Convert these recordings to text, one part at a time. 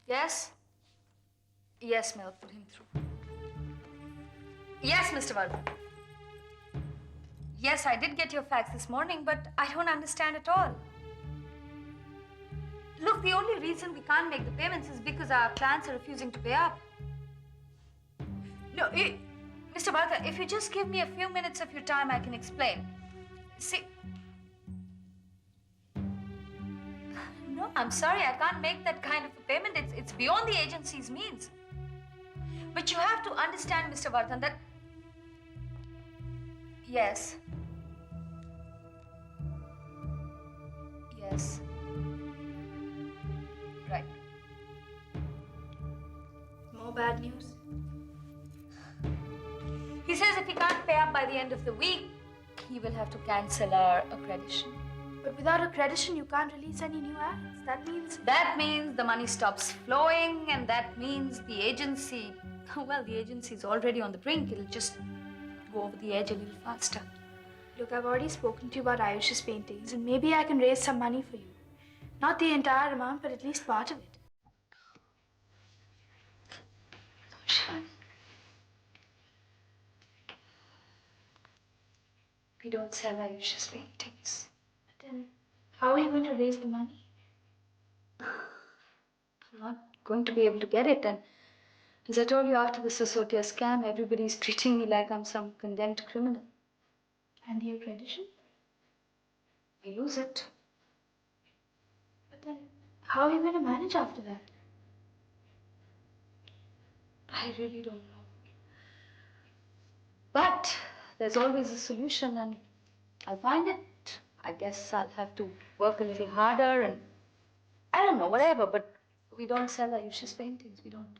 Yes? Yes, Mel, put him through. Yes, Mr. Vardhan. Yes, I did get your fax this morning, but I don't understand at all. Look, the only reason we can't make the payments is because our clients are refusing to pay up. No, Mr. Vardhan, if you just give me a few minutes of your time, I can explain. See... No, I'm sorry, I can't make that kind of a payment. It's beyond the agency's means. But you have to understand, Mr. Vardhan, that... Yes. Yes. Right. More bad news? He says if he can't pay up by the end of the week, he will have to cancel our accreditation. But without accreditation, you can't release any new ads. That means the money stops flowing, and that means the agency... Well, the agency is already on the brink. It'll just go over the edge a little faster. Look, I've already spoken to you about Ayush's paintings, and maybe I can raise some money for you. Not the entire amount, but at least part of it. Shivani. We don't sell Ayush's paintings. But then, how are you going to raise the money? I'm not going to be able to get it, and as I told you, after the Sisodia scam, everybody's treating me like I'm some condemned criminal. And the accreditation? I lose it. But then, how are you going to manage after that? I really don't know. But there's always a solution, and I'll find it. I guess I'll have to work a little harder, and I don't know, whatever, but we don't sell Ayush's paintings. We don't.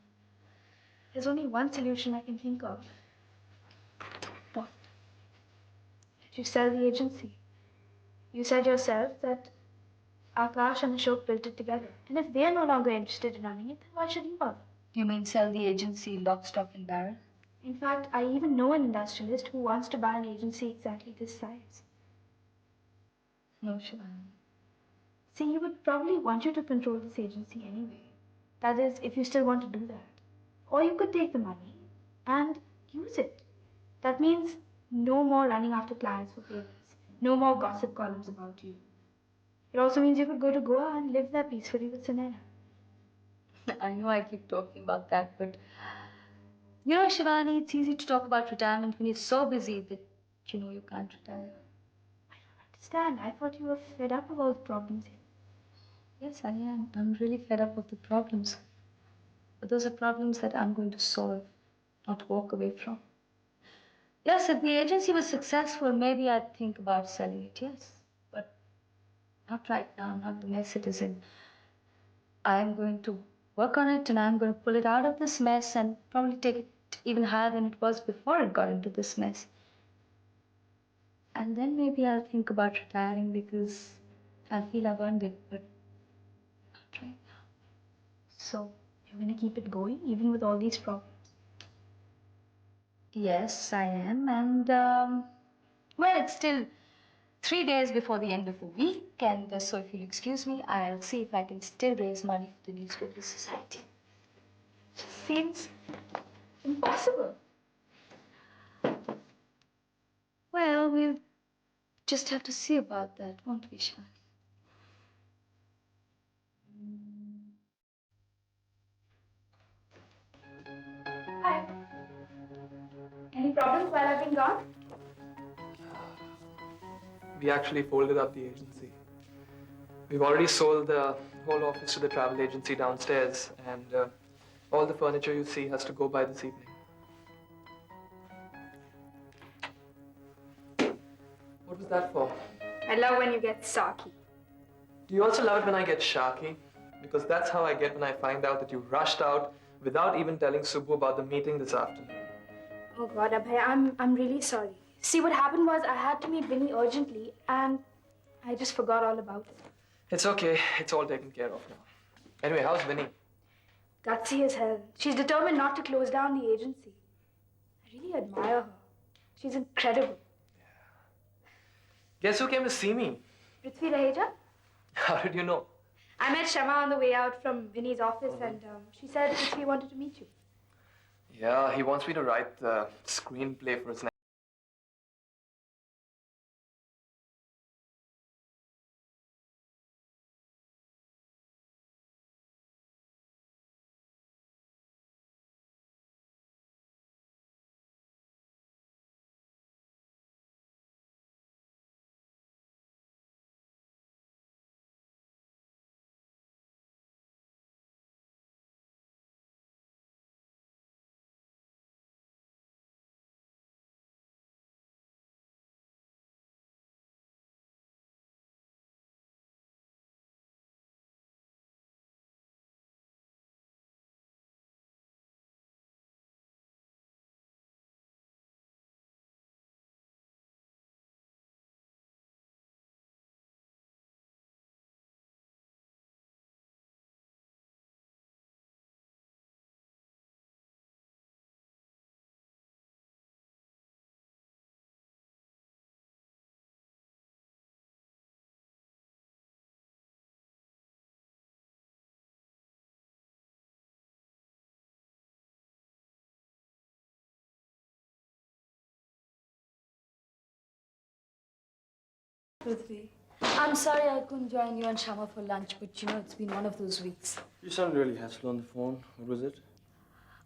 There's only one solution I can think of. What? You sell the agency. You said yourself that Akash and Ashok built it together. And if they're no longer interested in running it, then why should you bother? You mean sell the agency lock, stock, and barrel? In fact, I even know an industrialist who wants to buy an agency exactly this size. No, Shivani. See, he would probably want you to control this agency anyway. That is, if you still want to do that. Or you could take the money and use it. That means no more running after clients for favors. No more gossip columns about you. It also means you could go to Goa and live there peacefully with Sunena. I know I keep talking about that, but you know, Shivani, it's easy to talk about retirement when you're so busy that you can't retire. I don't understand. I thought you were fed up of all the problems here. Yes, I am. I'm really fed up with the problems. But those are problems that I'm going to solve, not walk away from. Yes, if the agency was successful, maybe I'd think about selling it, yes. But not right now, not the mess it is in. I'm going to work on it, and I'm going to pull it out of this mess and probably take it even higher than it was before it got into this mess. And then maybe I'll think about retiring because I feel I've earned it, but not right now. So, you're going to keep it going, even with all these problems? Yes, I am. And, well, it's still 3 days before the end of the week. And so if you'll excuse me, I'll see if I can still raise money for the Newspaper Society. Seems impossible. Well, we'll just have to see about that, won't we, Shivani? Hi. Any problems while I've been gone? We actually folded up the agency. We've already sold the whole office to the travel agency downstairs, and all the furniture you see has to go by this evening. What was that for? I love when you get sarky. Do you also love it when I get sharky? Because that's how I get when I find out that you rushed out without even telling Subbu about the meeting this afternoon. Oh God, Abhay, I'm really sorry. See, what happened was I had to meet Vinny urgently and I just forgot all about it. It's okay. It's all taken care of now. Anyway, how's Vinny? Gutsy as hell. She's determined not to close down the agency. I really admire her. She's incredible. Guess who came to see me? Prithvi Raheja? How did you know? I met Shama on the way out from Vinny's office, and she said he wanted to meet you. Yeah, he wants me to write the screenplay for his next. Prithvi, I'm sorry I couldn't join you and Shama for lunch, but you know, it's been one of those weeks. You sound really hassle on the phone. What was it?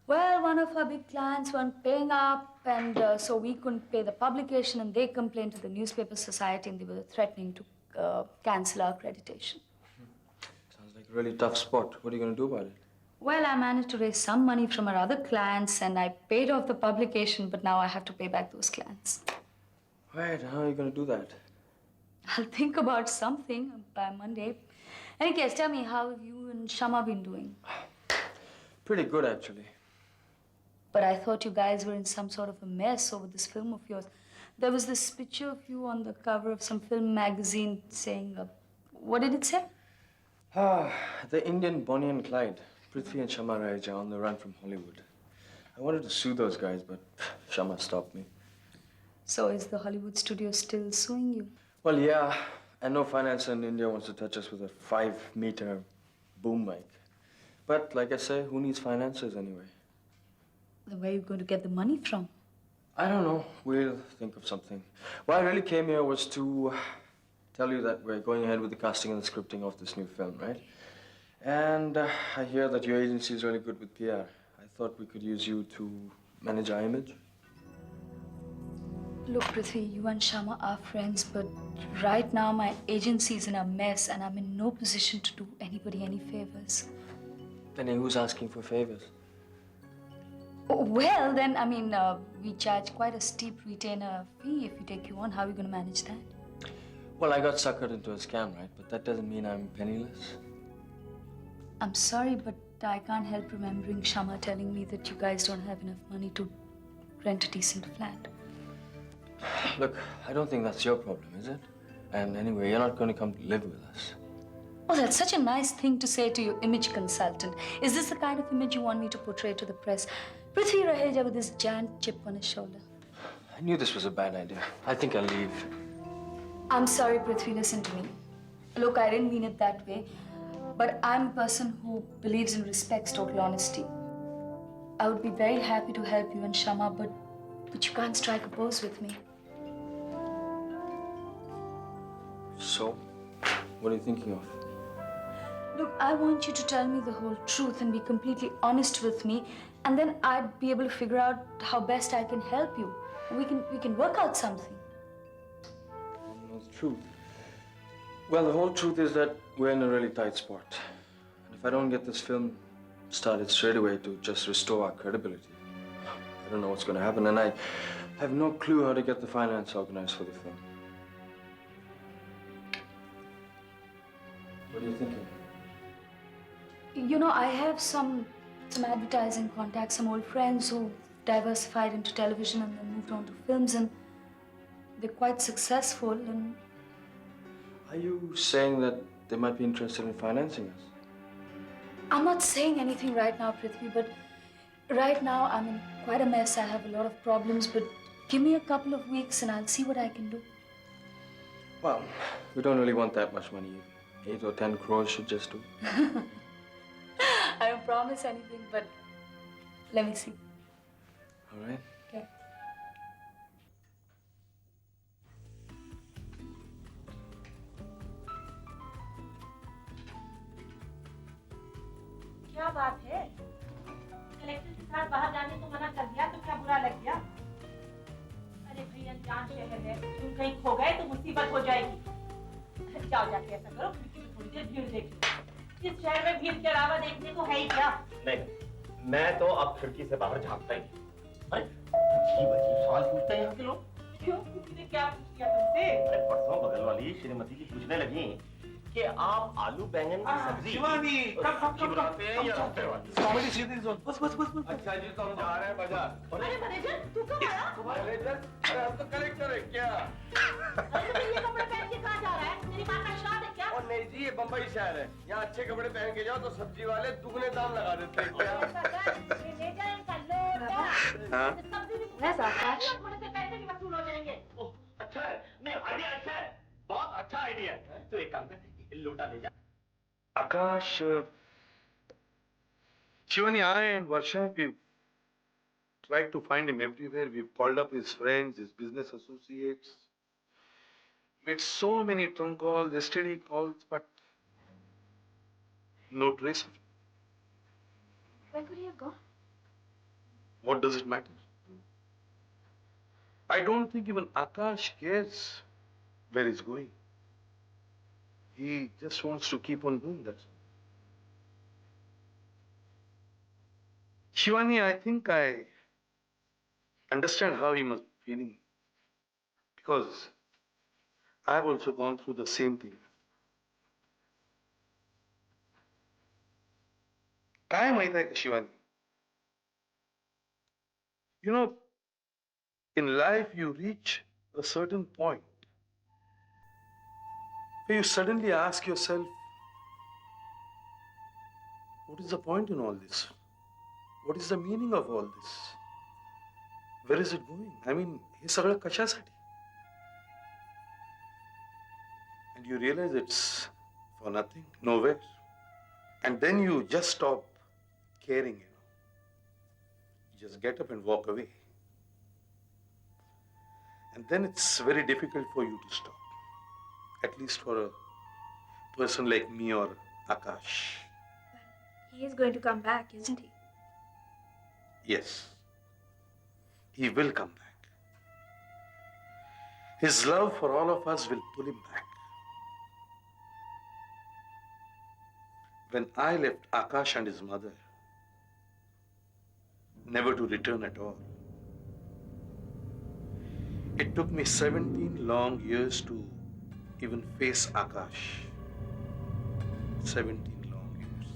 Well, one of our big clients weren't paying up, and so we couldn't pay the publication, and they complained to the newspaper society, and they were threatening to cancel our accreditation. Sounds like a really tough spot. What are you going to do about it? Well, I managed to raise some money from our other clients, and I paid off the publication, but now I have to pay back those clients. Right, how are you going to do that? I'll think about something by Monday. Any case, tell me, how have you and Shama been doing? Pretty good, actually. But I thought you guys were in some sort of a mess over this film of yours. There was this picture of you on the cover of some film magazine saying, what did it say? The Indian Bonnie and Clyde. Prithvi and Shama Raj are on the run from Hollywood. I wanted to sue those guys, but Shama stopped me. So is the Hollywood studio still suing you? Well, yeah, and no financer in India wants to touch us with a 5-meter boom mic. But like I say, who needs financiers anyway? Then where are you going to get the money from? I don't know. We'll think of something. Why I really came here was to tell you that we're going ahead with the casting and the scripting of this new film, right? And I hear that your agency is really good with PR. I thought we could use you to manage our image. Look, Prithvi, you and Shama are friends, but right now my agency is in a mess and I'm in no position to do anybody any favors. Then who's asking for favors? Oh, well, then, I mean, we charge quite a steep retainer fee if we take you on. How are we going to manage that? Well, I got suckered into a scam, right? But that doesn't mean I'm penniless. I'm sorry, but I can't help remembering Shama telling me that you guys don't have enough money to rent a decent flat. Look, I don't think that's your problem, is it? And anyway, you're not going to come live with us. Oh, that's such a nice thing to say to your image consultant. Is this the kind of image you want me to portray to the press? Prithvi Raheja with this giant chip on his shoulder. I knew this was a bad idea. I think I'll leave. I'm sorry, Prithvi, listen to me. Look, I didn't mean it that way, but I'm a person who believes and respects total honesty. I would be very happy to help you and Shama, but you can't strike a pose with me. So, what are you thinking of? Look, I want you to tell me the whole truth and be completely honest with me, and then I'd be able to figure out how best I can help you. We can work out something. I don't know the truth. Well, the whole truth is that we're in a really tight spot. And if I don't get this film started straight away to just restore our credibility, I don't know what's going to happen, and I have no clue how to get the finance organized for the film. What are you thinking? You know, I have some advertising contacts, some old friends who diversified into television and then moved on to films, and they're quite successful. And Are you saying that they might be interested in financing us? I'm not saying anything right now, Prithvi, but right now I'm in quite a mess. I have a lot of problems, but give me a couple of weeks and I'll see what I can do. Well, we don't really want that much money. 8 or 10 crores should just do. I don't promise anything, but let me see. All right? Okay. क्या बात है? Collector के साथ बाहर जाने को मना कर दिया तो क्या बुरा लग गया? अरे भाई अनजान शहर है, तुम कहीं खो गए तो मुसीबत हो जाएगी। जाओ जाके ऐसा करो, खिड़की में थोड़ी देर भीड़ देख लो। इस शहर में भीड़ के अलावा देखने को है ही क्या? नहीं, मैं तो अब खिड़की से बाहर झांकता ही नहीं। अरे अजीब अजीब सवाल पूछते हैं यहाँ के लोग। क्यों? किसी ने क्या पूछ लिया तुमसे? अरे परसों बगल वाली श्रीमती जी पूछने लगी कि आप आलू बैंगन की सब्जी शिवानी, सब्जी बनाते हैं या रखते वाली? Comedy series zone. बस बस बस बस। अच्छा जी, तो हम जा रहे हैं बाजार। अरे मैनेजर, तू कब आया? मैनेजर, अरे हम तो कलेक्टर है क्या? अरे तो ये कपड़े पहन के कहाँ जा रहा है? तेरी माँ का श्राद्ध है क्या? और नहीं जी, ये बम्बई शहर है। यहाँ अच्छे कपड़े पहन के जाओ तो सब्जी वाले दुगने दाम लगा देते हैं क्या? हाँ? Yes, Akash. थोड़े से पैसे भी वसूल हो जाएंगे। ओह, अच्छा है, नहीं आइडिया अच्छा है, बहुत अच्छा आइडिया है। तो एक काम कर, लोटा ले जा। Akash, Shivani, I and Varsha, we've tried to find him everywhere. We've called up his friends, his business associates, made so many trunk calls, STD calls, but no trace of him. Where could he have gone? What does it matter? I don't think even Akash cares where he's going. He just wants to keep on doing that. Shivani, I think I understand how he must be feeling. Because I've also gone through the same thing. काय माहित आहे का Shivani? You know, in life you reach a certain point where you suddenly ask yourself, what is the point in all this? What is the meaning of all this? Where is it going? I mean, हे सगळं कशासाठी? And you realize it's for nothing, nowhere. And then you just stop caring, you know. You just get up and walk away. And then it's very difficult for you to stop. At least for a person like me or Akash. He is going to come back, isn't he? Yes, he will come back. His love for all of us will pull him back. When I left Akash and his mother, never to return at all, it took me 17 long years to even face Akash. 17 long years.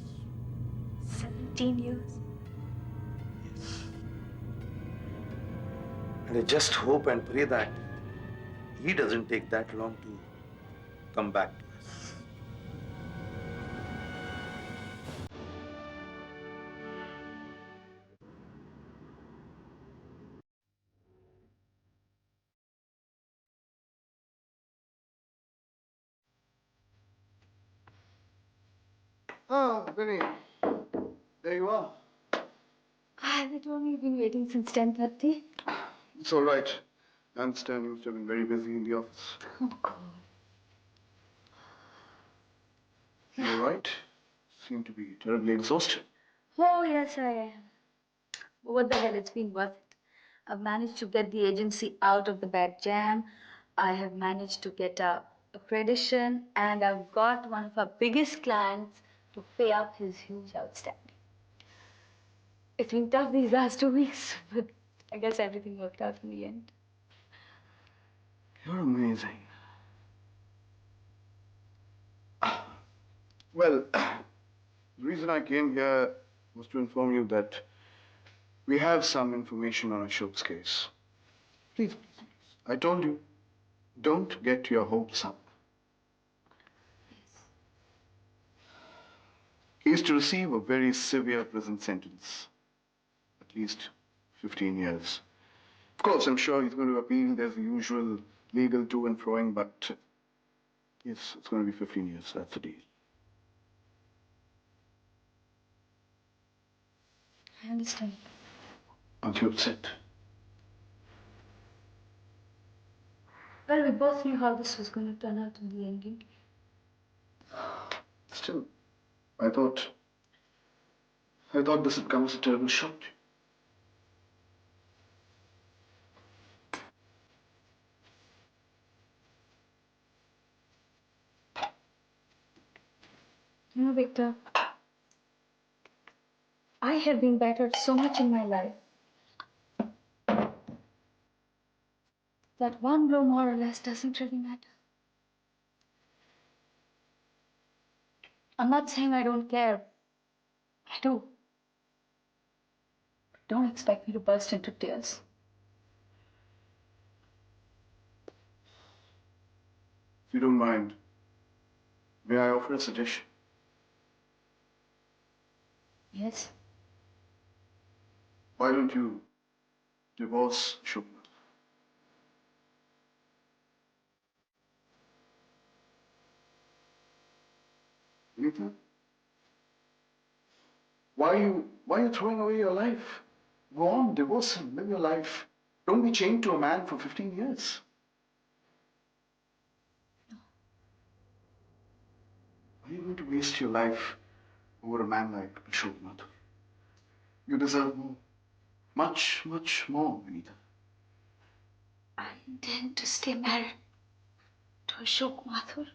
17 years. Yes. And I just hope and pray that he doesn't take that long to come back to us. Oh, Vinny. There you are. They told me you've been waiting since 10:30. It's all right. I understand you must have been very busy in the office. Oh, God. You all right? Seem to be terribly exhausted. Oh, yes, I am. But what the hell, it's been worth it. I've managed to get the agency out of the bad jam. I have managed to get a accreditation, and I've got one of our biggest clients to pay up his huge outstanding. It's been tough these last 2 weeks, but I guess everything worked out in the end. You're amazing. Well, the reason I came here was to inform you that we have some information on Ashok's case. Please, I told you, don't get your hopes up. He is to receive a very severe prison sentence, at least 15 years. Of course, I'm sure he's going to appeal. There's the usual legal to and froing, but Yes, it's going to be 15 years. That's the deal. I understand. Aren't you upset? Well, we both knew how this was going to turn out in the ending. Still, I thought this had come as a terrible shock to you. You know, Victor, I have been battered so much in my life that one blow more or less doesn't really matter. I'm not saying I don't care. I do. Don't expect me to burst into tears. If you don't mind, may I offer a suggestion? Yes? Why don't you divorce Shubham? Anita? Why are you throwing away your life? Go on, divorce him, live your life. Don't be chained to a man for 15 years. Are you going to waste your life over a man like Ashok Mathur? You deserve more. Much, much more, Anita. I intend to stay married to Ashok Mathur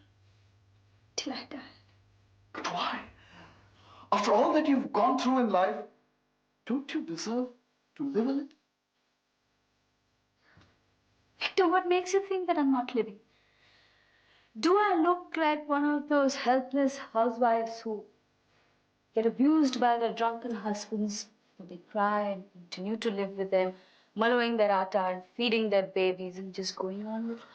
till I die. But why? After all that you've gone through in life, don't you deserve to live a little? Victor, what makes you think that I'm not living? Do I look like one of those helpless housewives who get abused by their drunken husbands, but they cry and continue to live with them, mellowing their atta and feeding their babies and just going on with life?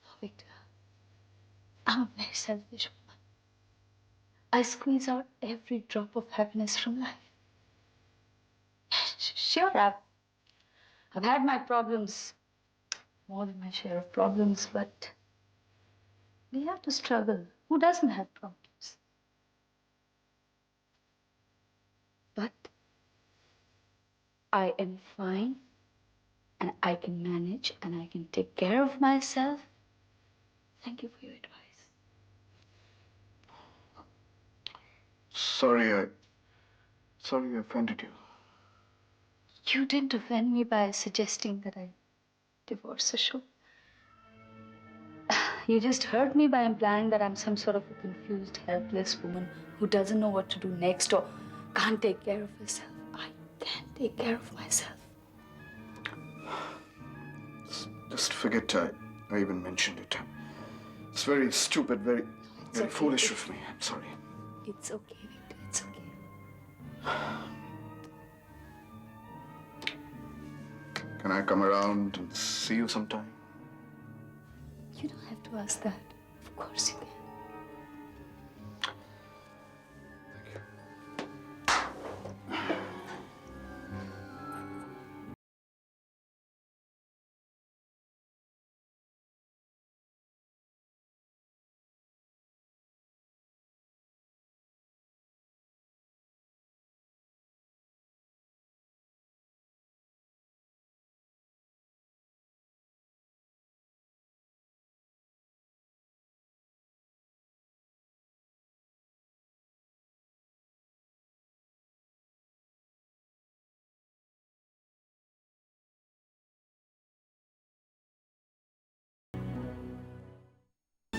Oh, Victor, I'm a very selfish woman. I squeeze out every drop of happiness from life. Sure, I've had my problems, more than my share of problems, but we have to struggle. Who doesn't have problems? But I am fine, and I can manage, and I can take care of myself. Thank you for your advice. Sorry I offended you. You didn't offend me by suggesting that I divorce Ashok. You just hurt me by implying that I'm some sort of a confused, helpless woman who doesn't know what to do next or can't take care of herself. I can take care of myself. Just forget I even mentioned it. It's very stupid, very okay. foolish of me. I'm sorry. It's okay, Victor. It's okay. Can I come around and see you sometime? You don't have to ask that. Of course you can.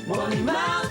Money Mountain.